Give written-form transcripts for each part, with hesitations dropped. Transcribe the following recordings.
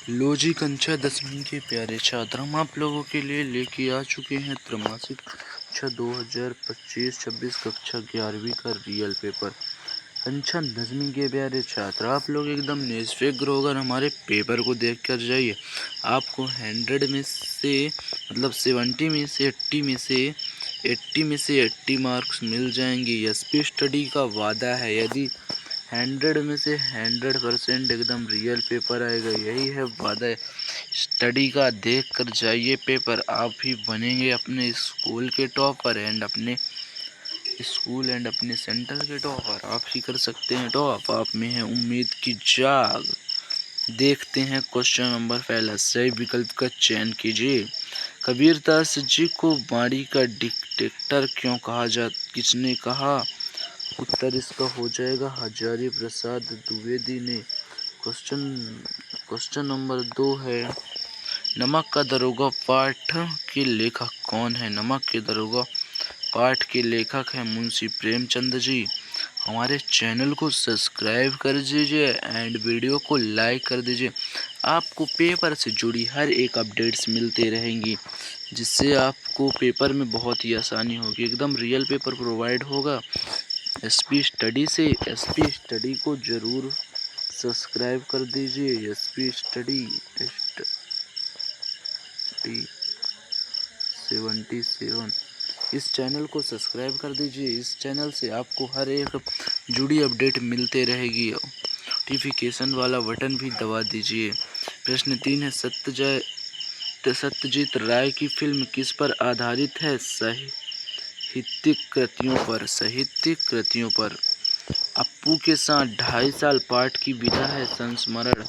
लो जी कक्षा 10वीं के प्यारे छात्र, हम आप लोगों के लिए लेके आ चुके हैं त्रैमासिक कक्षा 2025-26 कक्षा 11वीं का रियल पेपर। कक्षा 10वीं के प्यारे छात्र, आप लोग एकदम निष्फिक्र होकर हमारे पेपर को देख कर जाइए। आपको 100 में से मतलब 70 में से 80 मार्क्स मिल जाएंगे। एसपी स्टडी का वादा है, यदि 100 में से 100% एकदम रियल पेपर आएगा, यही है वादा स्टडी का। देख कर जाइए पेपर, आप ही बनेंगे अपने स्कूल के टॉपर एंड अपने सेंटर के टॉपर। आप ही कर सकते हैं टॉप, आप में है उम्मीद की जाग। देखते हैं क्वेश्चन नंबर पहला, सही विकल्प का चयन कीजिए। कबीरदास जी को बाड़ी का डिक्टेटर क्यों कहा किसने कहा? उत्तर इसका हो जाएगा हजारी प्रसाद द्विवेदी ने। क्वेश्चन नंबर 2 है, नमक का दरोगा पाठ के लेखक कौन है? नमक के दरोगा पाठ के लेखक है मुंशी प्रेमचंद जी। हमारे चैनल को सब्सक्राइब कर दीजिए एंड वीडियो को लाइक कर दीजिए। आपको पेपर से जुड़ी हर एक अपडेट्स मिलते रहेंगी, जिससे आपको पेपर में बहुत ही आसानी होगी। एकदम रियल पेपर प्रोवाइड होगा एसपी स्टडी से। एसपी स्टडी को जरूर सब्सक्राइब कर दीजिए। एसपी स्टडी 77 इस चैनल को सब्सक्राइब कर दीजिए। इस चैनल से आपको हर एक जुड़ी अपडेट मिलते रहेगी। नोटिफिकेशन वाला बटन भी दबा दीजिए। प्रश्न 3 है, सत्यजीत राय की फिल्म किस पर आधारित है? साहित्यिक कृतियों पर। अप्पू के साथ 2.5 साल पाठ की विधा है संस्मरण।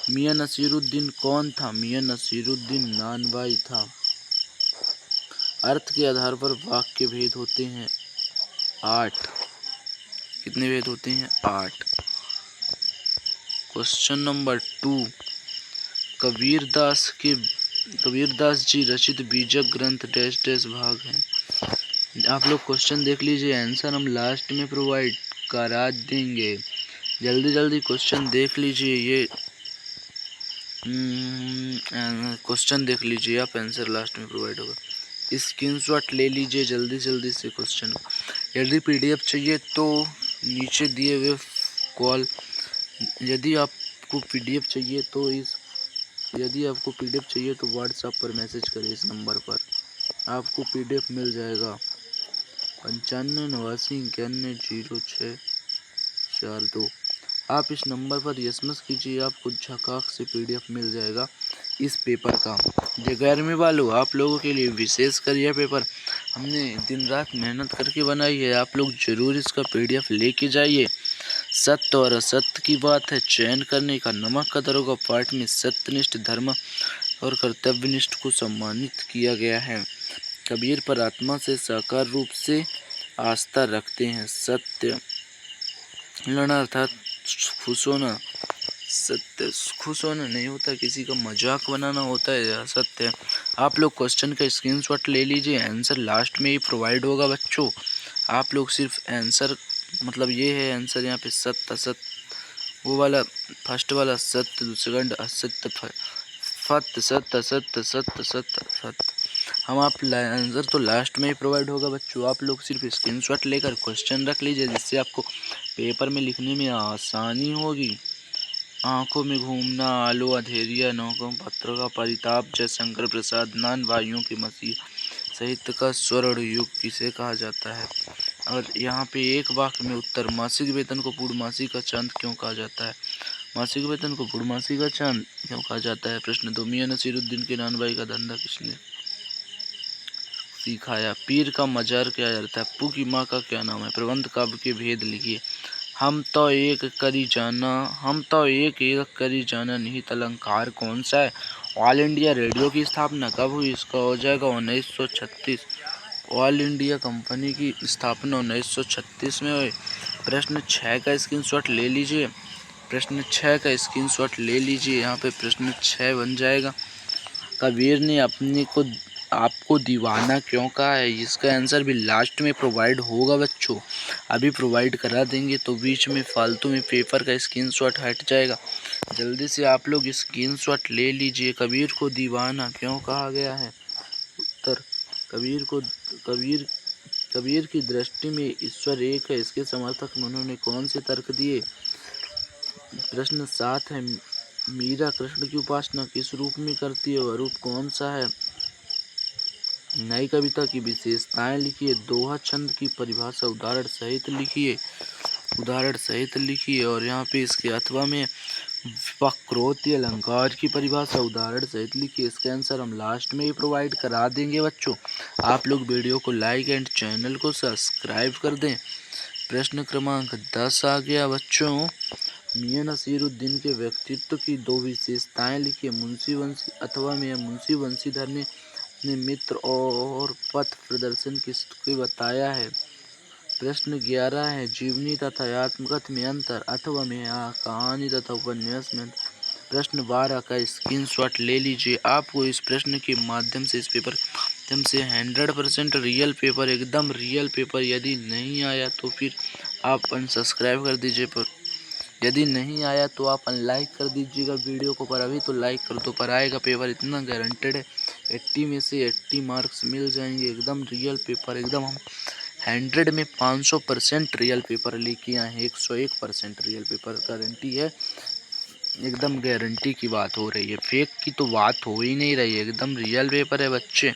मियां नसीरुद्दीन कौन था? मियां नसीरुद्दीन नानबाई था। अर्थ के आधार पर वाक्य भेद होते हैं 8। कितने भेद होते हैं? 8। क्वेश्चन नंबर 2, कबीरदास जी रचित बीजक ग्रंथ डैश डैश भाग हैं। आप लोग क्वेश्चन देख लीजिए, आंसर हम लास्ट में प्रोवाइड करा देंगे। जल्दी क्वेश्चन देख लीजिए। ये क्वेश्चन देख लीजिए आप, आंसर लास्ट में प्रोवाइड होगा। स्क्रीनशॉट ले लीजिए जल्दी से क्वेश्चन को। यदि पीडीएफ चाहिए तो नीचे दिए हुए कॉल, यदि आपको पीडीएफ चाहिए तो व्हाट्सएप पर मैसेज करिए। इस नंबर पर आपको पीडीएफ मिल जाएगा 9589910642। आप इस नंबर पर एसएमएस कीजिए, आपको झकाक से पीडीएफ मिल जाएगा इस पेपर का। 11वीं वालों, आप लोगों के लिए विशेष कर यह पेपर हमने दिन रात मेहनत करके बनाई है। आप लोग जरूर इसका पीडीएफ लेके जाइए। सत्य और असत्य की बात है चयन करने का। नमक का दरोगा पाठ में सत्यनिष्ठ, धर्म और कर्तव्यनिष्ठ को सम्मानित किया गया है। कबीर पर आत्मा से साकार रूप से आस्था रखते हैं। सत्य लड़ना अर्थात खुश होना। सत्य खुश होना नहीं होता, किसी का मजाक बनाना होता है सत्य। आप लोग क्वेश्चन का स्क्रीनशॉट ले लीजिए, आंसर लास्ट में ही प्रोवाइड होगा बच्चों। आप लोग सिर्फ आंसर, मतलब ये है आंसर यहाँ पे सत्य असत्य, वो वाला फर्स्ट वाला सत्य, सेकंड असत्य, सत्य सत्य सत्य सत्य सत्य सत्य। हम आप आंसर तो लास्ट में ही प्रोवाइड होगा बच्चों। आप लोग सिर्फ स्क्रीनशॉट लेकर क्वेश्चन रख लीजिए, जिससे आपको पेपर में लिखने में आसानी होगी। आंखों में घूमना, आलू अंधेरिया, नौकों पत्र का परिताप, जयशंकर प्रसाद, नान भाइयों की मसीह, साहित्य का स्वर्ण युग किसे कहा जाता है? और यहाँ पे एक वाक्य में उत्तर, मासिक वेतन को पूर्णमासी का चांद क्यों कहा जाता है? मासिक वेतन को पूर्णमासी का चांद क्यों कहा जाता है? प्रश्न 2, मियां नसीरुद्दीन के नानबाई का धंधा किसने सिखाया? पीर का मजार क्या अर्थ है? अप्पू की माँ का क्या नाम है? प्रबंध काव्य के भेद लिखिए। हम तो एक करी जाना निहित अलंकार कौन सा है? ऑल इंडिया रेडियो की स्थापना कब हुई? इसका हो जाएगा 1936। ऑल इंडिया कंपनी की स्थापना 1936 में हुई। प्रश्न 6 का स्क्रीनशॉट ले लीजिए। यहाँ पे प्रश्न 6 बन जाएगा। कबीर ने आपको दीवाना क्यों कहा है, इसका आंसर भी लास्ट में प्रोवाइड होगा बच्चों, अभी प्रोवाइड करा देंगे तो बीच में फालतू में पेपर का स्क्रीनशॉट हट जाएगा। जल्दी से आप लोग स्क्रीनशॉट ले लीजिए। कबीर को दीवाना क्यों कहा गया है? उत्तर, कबीर की दृष्टि में ईश्वर एक है। इसके समर्थक में उन्होंने कौन से तर्क दिए? प्रश्न 7 है, मीरा कृष्ण की उपासना किस रूप में करती है, वह रूप कौन सा है? नई कविता की विशेषताएं लिखिए। दोहा छंद की परिभाषा उदाहरण सहित लिखिए। और यहाँ पे इसके अथवा में वक्रोक्ति अलंकार की परिभाषा उदाहरण सहित लिखिए। इसका आंसर हम लास्ट में ही प्रोवाइड करा देंगे बच्चों। आप लोग वीडियो को लाइक एंड चैनल को सब्सक्राइब कर दें। प्रश्न क्रमांक 10 आ गया बच्चों, मियां नसीरुद्दीन के व्यक्तित्व की 2 विशेषताएं लिखिए। मुंशी बंसी अथवा में मुंशी बंसीधर ने अपने मित्र और पथ प्रदर्शन किसको बताया है? प्रश्न 11 है, जीवनी तथा आत्मकथा में अंतर अथवा में कहानी तथा उपन्यास में अंतर। प्रश्न 12 का स्क्रीनशॉट ले लीजिए। आपको इस प्रश्न के माध्यम से, इस पेपर के माध्यम से 100% रियल पेपर, एकदम रियल पेपर, यदि नहीं आया तो फिर आप अनसब्सक्राइब कर दीजिए, पर यदि नहीं आया तो आप अनलाइक कर दीजिएगा वीडियो को, पर अभी तो लाइक कर दो। पर आएगा पेपर, इतना गारंटेड है। 80 में से 80 मार्क्स मिल जाएंगे। एकदम रियल पेपर, एकदम हम 100 में 500% रियल पेपर लेके आए हैं। 101% रियल पेपर गारंटी है, एकदम गारंटी की बात हो रही है, फेक की तो बात हो ही नहीं रही है, एकदम रियल पेपर है बच्चे।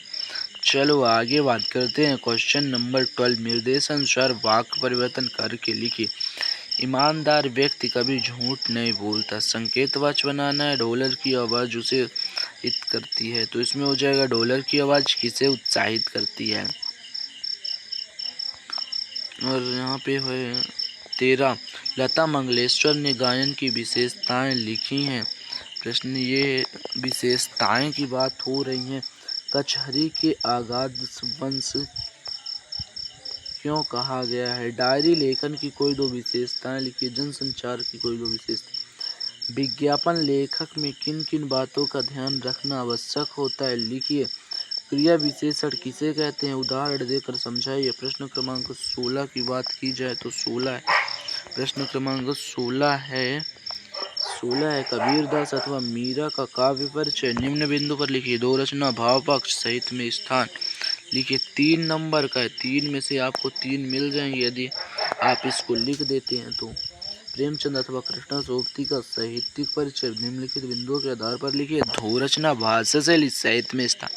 चलो आगे बात करते हैं। क्वेश्चन नंबर 12, निर्देशानुसार वाक्य परिवर्तन करके लिखिए। ईमानदार व्यक्ति कभी झूठ नहीं बोलता। संकेतवाचक बनाना है। डॉलर की आवाज़ उसे उत्साहित करती है, तो इसमें हो जाएगा डॉलर की आवाज़ किसे उत्साहित करती है। और यहाँ पे है 13, लता मंगेशकर ने गायन की विशेषताएं लिखी हैं। प्रश्न ये विशेषताएं की बात हो रही हैं। कचहरी के आगाज वंश क्यों कहा गया है? डायरी लेखन की कोई 2 विशेषताएं लिखिए। जनसंचार की कोई 2 विशेषताएं। विज्ञापन लेखक में किन किन बातों का ध्यान रखना आवश्यक होता है, लिखिए। क्रिया विशेषण किसे कहते हैं, उदाहरण देकर समझाइए। प्रश्न क्रमांक 16 की बात की जाए तो 16 है, प्रश्न क्रमांक 16 है कबीरदास अथवा मीरा का काव्य परिचय निम्न बिंदु पर लिखिए। 2 रचना भाव पक्ष सहित में स्थान लिखिए। 3 नंबर का है, 3 में से आपको 3 मिल जाएंगे यदि आप इसको लिख देते हैं तो। प्रेमचंद अथवा कृष्णा सोबती का साहित्यिक परिचय निम्नलिखित बिंदुओं के आधार पर लिखिए। 2 रचना भाषा शैली साहित्य में स्थान,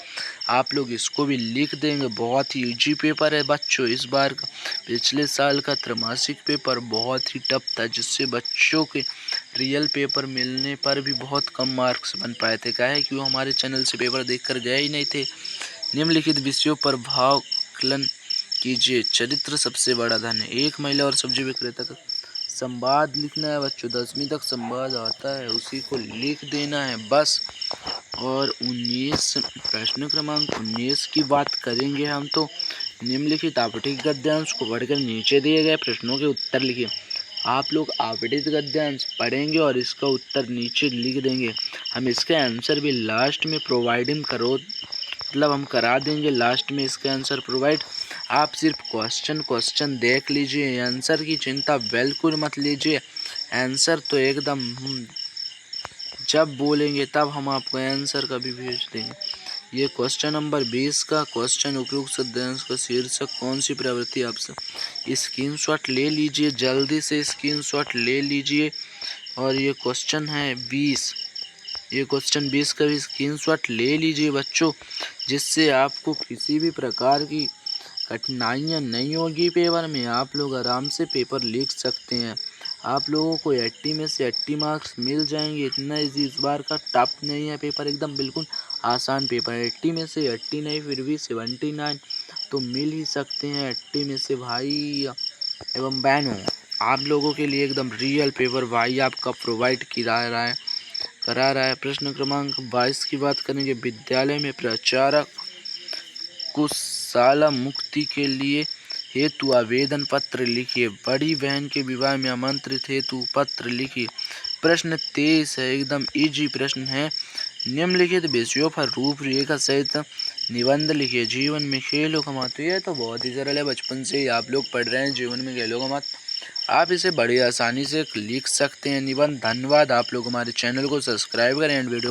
आप लोग इसको भी लिख देंगे। बहुत ही इजी पेपर है बच्चों इस बार का। पिछले साल का त्रैमासिक पेपर बहुत ही टफ था, जिससे बच्चों के रियल पेपर मिलने पर भी बहुत कम मार्क्स बन पाए थे। क्या है कि वो हमारे चैनल से पेपर देखकर गए ही नहीं थे। निम्नलिखित विषयों पर भावांकन कीजिए। चरित्र सबसे बड़ा धन है। एक महिला और सब्जी विक्रेता का संवाद लिखना है बच्चों। 10वीं तक संवाद आता है, उसी को लिख देना है बस। और 19 प्रश्न क्रमांक 19 की बात करेंगे हम तो। निम्नलिखित आपटित गद्यांश को पढ़कर नीचे दिए गए प्रश्नों के उत्तर लिखिए। आप लोग आपटित गद्यांश पढ़ेंगे और इसका उत्तर नीचे लिख देंगे। हम इसका आंसर भी लास्ट में प्रोवाइडिंग हम करा देंगे लास्ट में इसका आंसर प्रोवाइड। आप सिर्फ क्वेश्चन देख लीजिए, आंसर की चिंता बिल्कुल मत लीजिए। आंसर तो एकदम जब बोलेंगे तब हम आपको आंसर का भी भेज देंगे। ये क्वेश्चन नंबर 20 का क्वेश्चन, उपयुक्त गद्यांश का शीर्षक कौन सी प्रवृत्ति? आप सब स्क्रीनशॉट ले लीजिए, जल्दी से स्क्रीनशॉट ले लीजिए। और ये क्वेश्चन है 20, ये क्वेश्चन 20 का भी स्क्रीनशॉट ले लीजिए बच्चों, जिससे आपको किसी भी प्रकार की कठिनाइयाँ नहीं होगी पेपर में। आप लोग आराम से पेपर लिख सकते हैं। आप लोगों को 80 में से 80 मार्क्स मिल जाएंगे। इतना इजी इस बार का टफ नहीं है पेपर, एकदम बिल्कुल आसान पेपर है। 80 में से 80 नहीं फिर भी 79 तो मिल ही सकते हैं 80 में से भाई एवं बहनों। आप लोगों के लिए एकदम रियल पेपर भाई आपका प्रोवाइड करा रहा है। प्रश्न क्रमांक 22 की बात करेंगे। विद्यालय में प्रचारक को शाला मुक्ति के लिए हेतु आवेदन पत्र लिखिए। बड़ी बहन के विवाह में आमंत्रित हेतु पत्र लिखिए। प्रश्न 23 है, एकदम इजी प्रश्न है। निम्नलिखित विषयों पर रूपरेखा सहित निबंध लिखिए जीवन में खेलों का महत्व। ये तो बहुत ही सरल है, बचपन से ही आप लोग पढ़ रहे हैं जीवन में खेलों का महत्व, आप इसे बड़ी आसानी से लिख सकते हैं निबंध। धन्यवाद। आप लोग हमारे चैनल को सब्सक्राइब करें एंड वीडियो